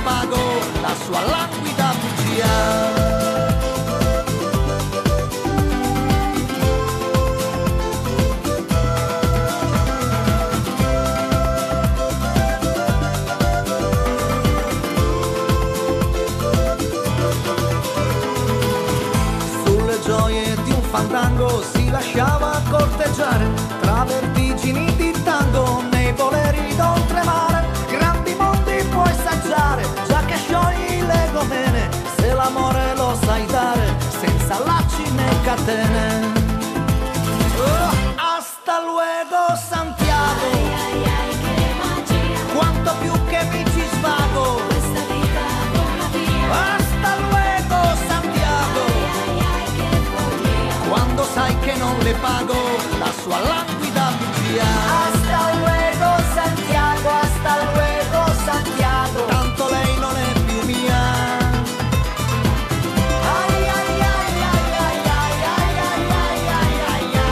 pago la sua languida bugia. Gioie di un fandango si lasciava corteggiare tra vertigini di tango nei voleri d'oltremare. Grandi mondi puoi saggiare, già che sciogli le gomene, se l'amore lo sai dare senza lacci né catene. Hasta luego Santiago, quanto più che mi ci svago, questa vita vola via. Hasta luego Santiago, quando sai che non le pago la sua languida bugia. Hasta luego Santiago, hasta luego Santiago, tanto lei non è più mia. Ai ai ai ai ai ai ai ai ai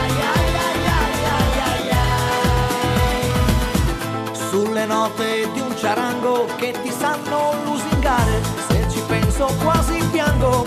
ai ai ai ai. Sulle note di un ciarango che ti sanno lusingare, se ci penso quasi piango.